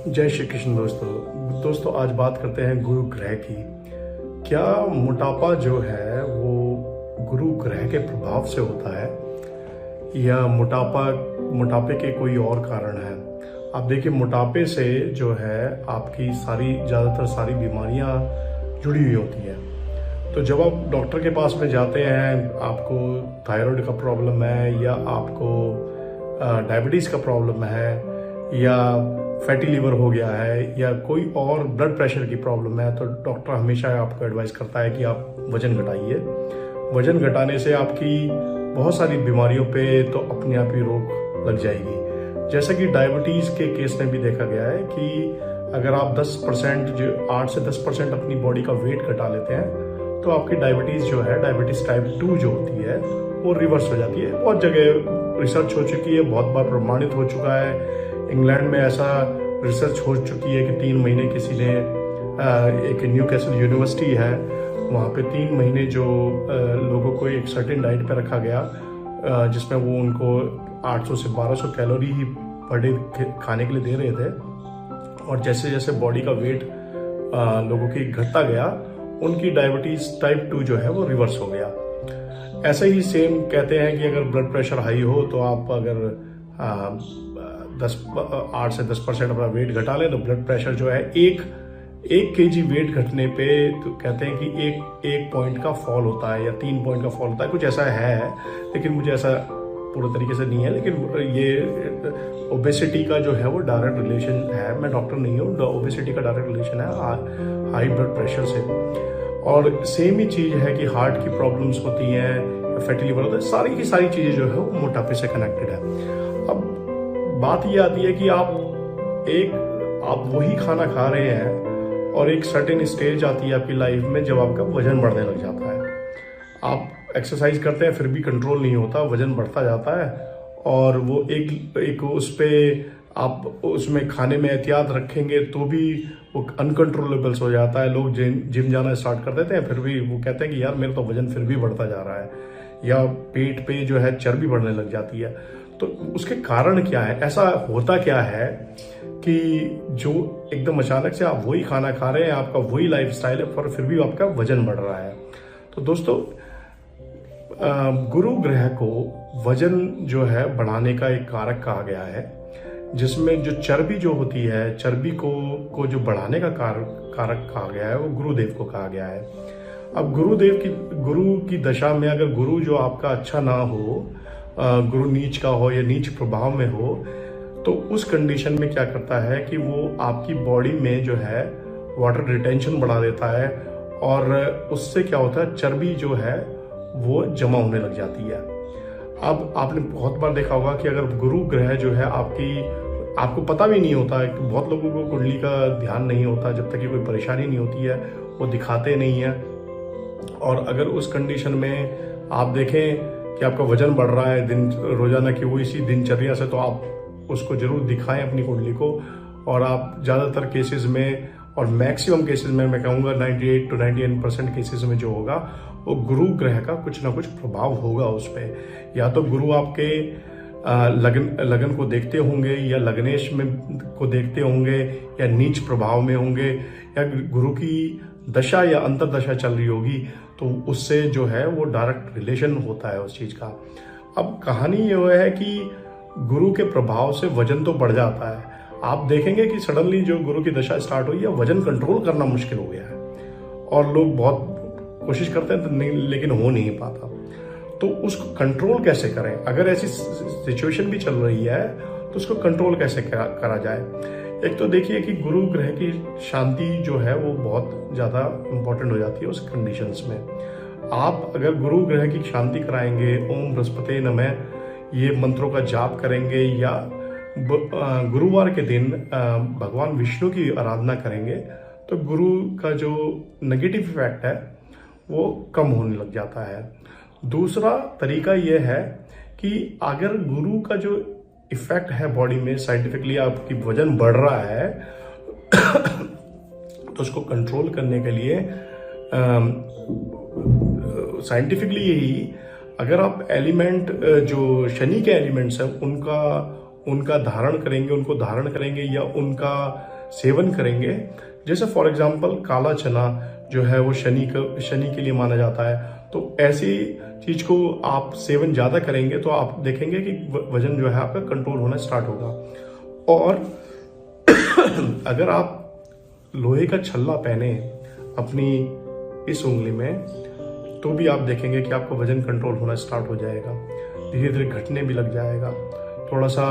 जय श्री कृष्ण दोस्तों आज बात करते हैं गुरु ग्रह की। क्या मोटापा जो है वो गुरु ग्रह के प्रभाव से होता है या मोटापे के कोई और कारण है? आप देखिए, मोटापे से जो है आपकी ज़्यादातर सारी बीमारियां जुड़ी हुई होती हैं। तो जब आप डॉक्टर के पास में जाते हैं, आपको थायराइड का प्रॉब्लम है या आपको डायबिटीज़ का प्रॉब्लम है या फैटी लीवर हो गया है या कोई और ब्लड प्रेशर की प्रॉब्लम है, तो डॉक्टर हमेशा आपको एडवाइस करता है कि आप वजन घटाइए। वजन घटाने से आपकी बहुत सारी बीमारियों पे तो अपने आप ही रोक लग जाएगी। जैसा कि डायबिटीज़ के केस में भी देखा गया है कि अगर आप 10% 8 से 10% अपनी बॉडी का वेट घटा लेते हैं तो आपकी डायबिटीज़ जो है, डायबिटीज़ टाइप 2 जो होती है, वो रिवर्स हो जाती है। बहुत जगह रिसर्च हो चुकी है, बहुत बार प्रमाणित हो चुका है। इंग्लैंड में ऐसा रिसर्च हो चुकी है कि 3 महीने किसी ने एक न्यूकैसल यूनिवर्सिटी है, वहाँ पे 3 महीने जो लोगों को एक सर्टेन डाइट पे रखा गया जिसमें वो उनको 800 से 1200 कैलोरी ही पर डे खाने के लिए दे रहे थे, और जैसे जैसे बॉडी का वेट लोगों की घटता गया, उनकी डायबिटीज टाइप 2 जो है वो रिवर्स हो गया। ऐसे ही सेम कहते हैं कि अगर ब्लड प्रेशर हाई हो तो आप अगर 8 से 10% अपना वेट घटा लें तो ब्लड प्रेशर जो है एक kg वेट घटने पे तो कहते हैं कि एक पॉइंट का फॉल होता है या 3 पॉइंट का फॉल होता है, कुछ ऐसा है, लेकिन मुझे ऐसा पूरे तरीके से नहीं है। लेकिन ये ओबेसिटी का जो है वो डायरेक्ट रिलेशन है। मैं डॉक्टर नहीं हूँ, ओबेसिटी का डायरेक्ट रिलेशन है हाई ब्लड प्रेशर से। और सेम ही चीज़ है कि हार्ट की प्रॉब्लम्स होती हैं, फैटी लिवर होता है, सारी की सारी चीज़ें जो है वो मोटापे से कनेक्टेड है। अब बात ये आती है कि आप वही खाना खा रहे हैं और एक सर्टेन स्टेज आती है आपकी लाइफ में जब आपका वजन बढ़ने लग जाता है। आप एक्सरसाइज करते हैं फिर भी कंट्रोल नहीं होता, वजन बढ़ता जाता है, और वो एक उस पे आप उसमें खाने में एहतियात रखेंगे तो भी वो अनकंट्रोलेबल्स हो जाता है। लोग जिम जाना स्टार्ट कर देते हैं, फिर भी वो कहते हैं कि यार मेरा तो वजन फिर भी बढ़ता जा रहा है, या पेट पे जो है चर्बी बढ़ने लग जाती है। तो उसके कारण क्या है? ऐसा होता क्या है कि जो एकदम अचानक से आप वही खाना खा रहे हैं, आपका वही लाइफस्टाइल है, पर फिर भी आपका वजन बढ़ रहा है। तो दोस्तों, गुरु ग्रह को वजन जो है बढ़ाने का एक कारक कहा गया है, जिसमें जो चर्बी जो होती है, चर्बी को जो बढ़ाने का कारक कहा गया है, वो गुरुदेव को कहा गया है। अब गुरु की दशा में अगर गुरु जो आपका अच्छा ना हो, गुरु नीच का हो या नीच प्रभाव में हो, तो उस कंडीशन में क्या करता है कि वो आपकी बॉडी में जो है वाटर रिटेंशन बढ़ा देता है, और उससे क्या होता है, चर्बी जो है वो जमा होने लग जाती है। अब आपने बहुत बार देखा होगा कि अगर गुरु ग्रह जो है आपको पता भी नहीं होता है, बहुत लोगों को कुंडली का ध्यान नहीं होता, जब तक कि कोई परेशानी नहीं होती है वो दिखाते नहीं है। और अगर उस कंडीशन में आप देखें कि आपका वजन बढ़ रहा है रोजाना की वो इसी दिनचर्या से, तो आप उसको जरूर दिखाएं अपनी कुंडली को। और आप ज़्यादातर केसेस में और मैक्सिमम केसेस में मैं कहूँगा 98 to 99% केसेस में जो होगा वो गुरु ग्रह का कुछ ना कुछ प्रभाव होगा उस पर। या तो गुरु आपके लगन को देखते होंगे, या लग्नेश में को देखते होंगे, या नीच प्रभाव में होंगे, या गुरु की दशा या अंतर्दशा चल रही होगी, तो उससे जो है वो डायरेक्ट रिलेशन होता है उस चीज का। अब कहानी ये है कि गुरु के प्रभाव से वजन तो बढ़ जाता है। आप देखेंगे कि सडनली जो गुरु की दशा स्टार्ट हुई है, वजन कंट्रोल करना मुश्किल हो गया है, और लोग बहुत कोशिश करते हैं तो नहीं, लेकिन हो नहीं पाता। तो उसको कंट्रोल कैसे करें? अगर ऐसी सिचुएशन भी चल रही है तो उसको कंट्रोल कैसे करा जाए? एक तो देखिए कि गुरु ग्रह की शांति जो है वो बहुत ज़्यादा इम्पोर्टेंट हो जाती है उस कंडीशंस में। आप अगर गुरु ग्रह की शांति कराएंगे, ओम बृहस्पति नमः ये मंत्रों का जाप करेंगे, या गुरुवार के दिन भगवान विष्णु की आराधना करेंगे, तो गुरु का जो नेगेटिव इफेक्ट है वो कम होने लग जाता है। दूसरा तरीका यह है कि अगर गुरु का जो इफेक्ट है बॉडी में, साइंटिफिकली आपकी वजन बढ़ रहा है तो उसको कंट्रोल करने के लिए साइंटिफिकली यही, अगर आप एलिमेंट जो शनि के एलिमेंट्स हैं उनका धारण करेंगे, या उनका सेवन करेंगे, जैसे फॉर एग्जांपल काला चना जो है वो शनि के लिए माना जाता है, तो ऐसी चीज को आप सेवन ज्यादा करेंगे तो आप देखेंगे कि वजन जो है आपका कंट्रोल होना स्टार्ट होगा। और अगर आप लोहे का छल्ला पहने अपनी इस उंगली में, तो भी आप देखेंगे कि आपका वजन कंट्रोल होना स्टार्ट हो जाएगा, धीरे धीरे घटने भी लग जाएगा थोड़ा सा।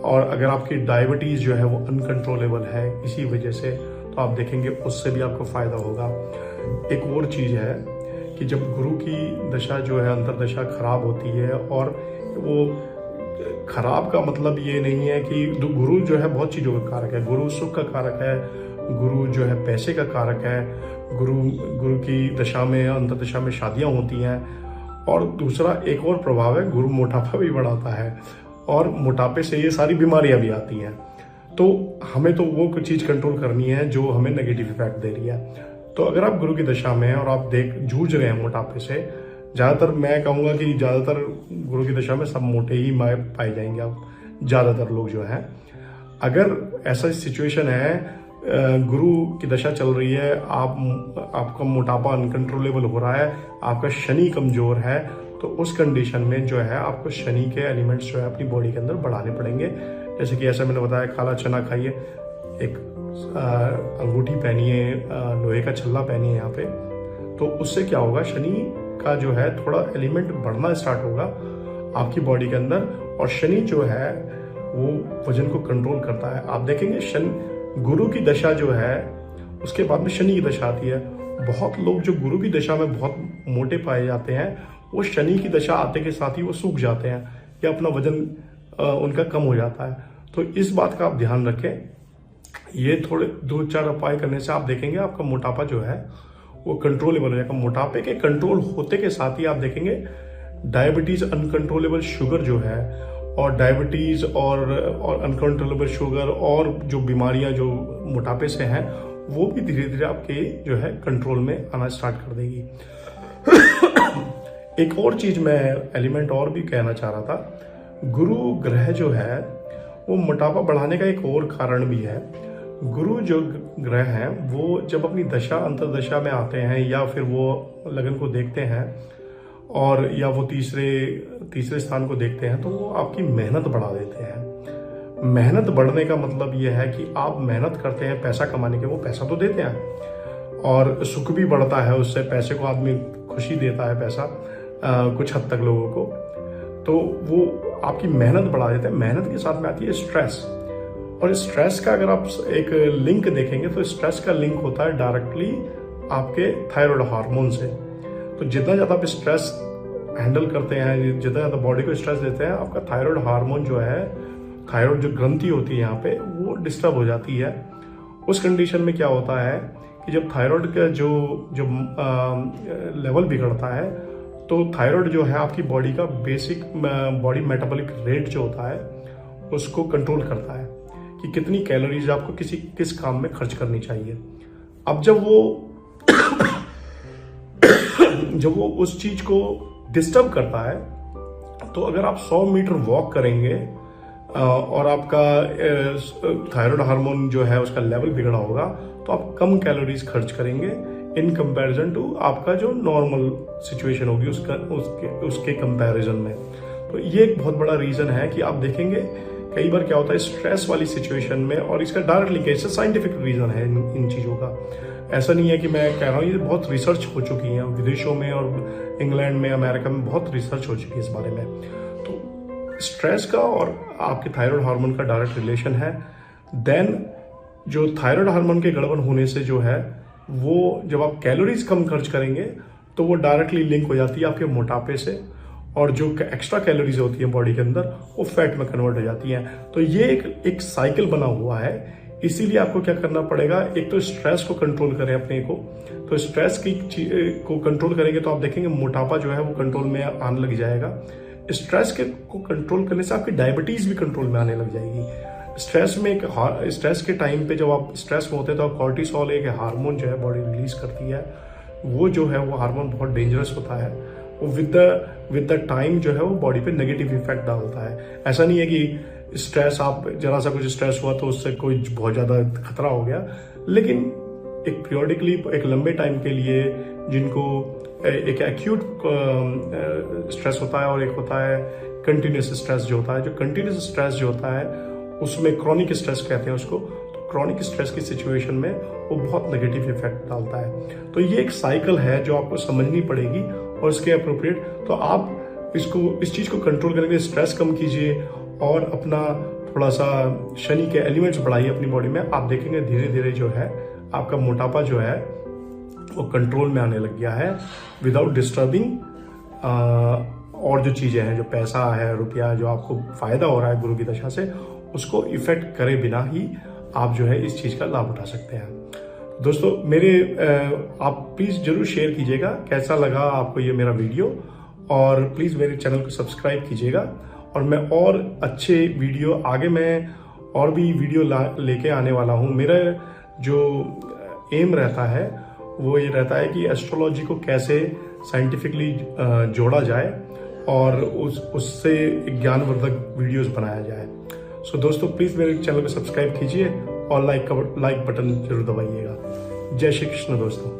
और अगर आपकी डायबिटीज जो है वो अनकंट्रोलेबल है इसी वजह से, तो आप देखेंगे उससे भी आपको फायदा होगा। एक और चीज है कि जब गुरु की दशा जो है अंतर्दशा खराब होती है, और वो खराब का मतलब ये नहीं है कि गुरु जो है बहुत चीजों का कारक है। गुरु सुख का कारक है, गुरु जो है पैसे का कारक है, गुरु की दशा में अंतर्दशा में शादियां होती हैं। और दूसरा एक और प्रभाव है, गुरु मोटापा भी बढ़ाता है, और मोटापे से ये सारी बीमारियां भी आती हैं। तो हमें तो वो कुछ चीज कंट्रोल करनी है जो हमें नेगेटिव इफेक्ट दे रही है। तो अगर आप गुरु की दशा में हैं और आप जूझ रहे हैं मोटापे से, ज्यादातर मैं कहूंगा कि ज्यादातर गुरु की दशा में सब मोटे ही पाए जाएंगे आप, ज्यादातर लोग जो हैं। अगर ऐसा सिचुएशन है, गुरु की दशा चल रही है, आपका मोटापा अनकंट्रोलेबल हो रहा है, आपका शनि कमजोर है, तो उस कंडीशन में जो है आपको शनि के एलिमेंट्स जो है अपनी बॉडी के अंदर बढ़ाने पड़ेंगे। जैसे कि ऐसा मैंने बताया, काला चना खाइए, एक अंगूठी पहनिए, लोहे का छल्ला पहनिए यहाँ पे, तो उससे क्या होगा, शनि का जो है थोड़ा एलिमेंट बढ़ना स्टार्ट होगा आपकी बॉडी के अंदर। और शनि जो है वो वजन को कंट्रोल करता है। आप देखेंगे गुरु की दशा जो है उसके बाद में शनि की दशा आती है। बहुत लोग जो गुरु की दशा में बहुत मोटे पाए जाते हैं, वो शनि की दशा आते के साथ ही वो सूख जाते हैं या अपना वजन उनका कम हो जाता है। तो इस बात का आप ध्यान रखें। ये थोड़े 2-4 उपाय करने से आप देखेंगे आपका मोटापा जो है वो कंट्रोलेबल हो जाएगा। मोटापे के कंट्रोल होते के साथ ही आप देखेंगे डायबिटीज, अनकंट्रोलेबल शुगर जो है, और डायबिटीज और अनकंट्रोलेबल शुगर और जो बीमारियां जो मोटापे से हैं, वो भी धीरे धीरे आपके जो है कंट्रोल में आना स्टार्ट कर देगी। एक और चीज मैं एलिमेंट और भी कहना चाह रहा था, गुरु ग्रह जो है वो मोटापा बढ़ाने का एक और कारण भी है। गुरु जो ग्रह हैं वो जब अपनी दशा अंतर्दशा में आते हैं, या फिर वो लगन को देखते हैं, और या वो तीसरे स्थान को देखते हैं, तो वो आपकी मेहनत बढ़ा देते हैं। मेहनत बढ़ने का मतलब ये है कि आप मेहनत करते हैं पैसा कमाने के, वो पैसा तो देते हैं, और सुख भी बढ़ता है उससे। पैसे को आदमी खुशी देता है पैसा कुछ हद तक लोगों को, तो वो आपकी मेहनत बढ़ा देते हैं। मेहनत के साथ में आती है स्ट्रेस, और स्ट्रेस का अगर आप एक लिंक देखेंगे तो स्ट्रेस का लिंक होता है डायरेक्टली आपके थायराइड हार्मोन से। तो जितना ज्यादा आप स्ट्रेस हैंडल करते हैं, जितना ज्यादा बॉडी को स्ट्रेस देते हैं, आपका थायराइड हार्मोन जो है, थायराइड जो ग्रंथि होती है यहाँ पे, वो डिस्टर्ब हो जाती है। उस कंडीशन में क्या होता है कि जब थायराइड का जो लेवल बिगड़ता है, तो थायराइड जो है आपकी बॉडी का बेसिक बॉडी मेटाबॉलिक रेट जो होता है उसको कंट्रोल करता है कि कितनी कैलोरीज आपको किस काम में खर्च करनी चाहिए। अब जब वो उस चीज को डिस्टर्ब करता है, तो अगर आप 100 मीटर वॉक करेंगे और आपका थायराइड हार्मोन जो है उसका लेवल बिगड़ा होगा, तो आप कम कैलोरीज खर्च करेंगे इन कंपैरिजन टू आपका जो नॉर्मल सिचुएशन होगी उसके कंपैरिजन में। तो ये एक बहुत बड़ा रीजन है कि आप देखेंगे कई बार क्या होता है स्ट्रेस वाली सिचुएशन में, और इसका डायरेक्ट लिंकेज साइंटिफिक रीजन है इन चीजों का। ऐसा नहीं है कि मैं कह रहा हूँ, ये बहुत रिसर्च हो चुकी है विदेशों में, और इंग्लैंड में, अमेरिका में बहुत रिसर्च हो चुकी है इस बारे में। तो स्ट्रेस का और आपके थायराइड हार्मोन का डायरेक्ट रिलेशन है। देन जो थायराइड हार्मोन के गड़बड़ होने से जो है, वो जब आप कैलोरीज कम खर्च करेंगे तो वो डायरेक्टली लिंक हो जाती है आपके मोटापे से, और जो एक्स्ट्रा कैलोरीज होती है बॉडी के अंदर वो फैट में कन्वर्ट हो जाती है। तो ये एक साइकिल बना हुआ है। इसीलिए आपको क्या करना पड़ेगा, एक तो स्ट्रेस को कंट्रोल करें अपने को। तो स्ट्रेस को कंट्रोल करेंगे तो आप देखेंगे मोटापा जो है वो कंट्रोल में आने लग जाएगा। स्ट्रेस को कंट्रोल करने से आपकी डायबिटीज भी कंट्रोल में आने लग जाएगी। स्ट्रेस के टाइम पे जब आप स्ट्रेस में होते हैं तो कॉर्टिसोल एक हार्मोन जो है बॉडी रिलीज करती है। वो जो है वो हार्मोन बहुत डेंजरस होता है। वो विद द टाइम जो है वो बॉडी पे नेगेटिव इफेक्ट डालता है। ऐसा नहीं है कि स्ट्रेस, आप जरा सा कुछ स्ट्रेस हुआ तो उससे कोई बहुत ज़्यादा खतरा हो गया, लेकिन एक पीरियडिकली, एक लंबे टाइम के लिए जिनको एक एक्यूट स्ट्रेस होता है और एक होता है कंटिन्यूस स्ट्रेस जो होता है। जो कंटिन्यूस स्ट्रेस जो होता है उसमें क्रॉनिक स्ट्रेस कहते हैं उसको। तो क्रॉनिक स्ट्रेस की सिचुएशन में वो बहुत नेगेटिव इफेक्ट डालता है। तो ये एक साइकिल है जो आपको समझनी पड़ेगी और इसके अप्रोप्रिएट तो आप इस चीज़ को कंट्रोल करेंगे, स्ट्रेस कम कीजिए और अपना थोड़ा सा शनि के एलिमेंट्स बढ़ाइए अपनी बॉडी में। आप देखेंगे धीरे धीरे जो है आपका मोटापा जो है वो कंट्रोल में आने लग गया है विदाउट डिस्टर्बिंग और जो चीज़ें हैं, जो पैसा है, रुपया जो आपको फायदा हो रहा है गुरु की दशा से, उसको इफेक्ट करे बिना ही आप जो है इस चीज़ का लाभ उठा सकते हैं। दोस्तों आप प्लीज़ जरूर शेयर कीजिएगा कैसा लगा आपको ये मेरा वीडियो, और प्लीज़ मेरे चैनल को सब्सक्राइब कीजिएगा। और मैं और अच्छे वीडियो आगे मैं और भी वीडियो लेके आने वाला हूँ। मेरा जो एम रहता है वो ये रहता है कि एस्ट्रोलॉजी को कैसे साइंटिफिकली जोड़ा जाए और उससे ज्ञानवर्धक वीडियोस बनाया जाए। सो दोस्तों प्लीज़ मेरे चैनल को सब्सक्राइब कीजिए और लाइक बटन जरूर दबाइएगा। जय श्री कृष्ण दोस्तों।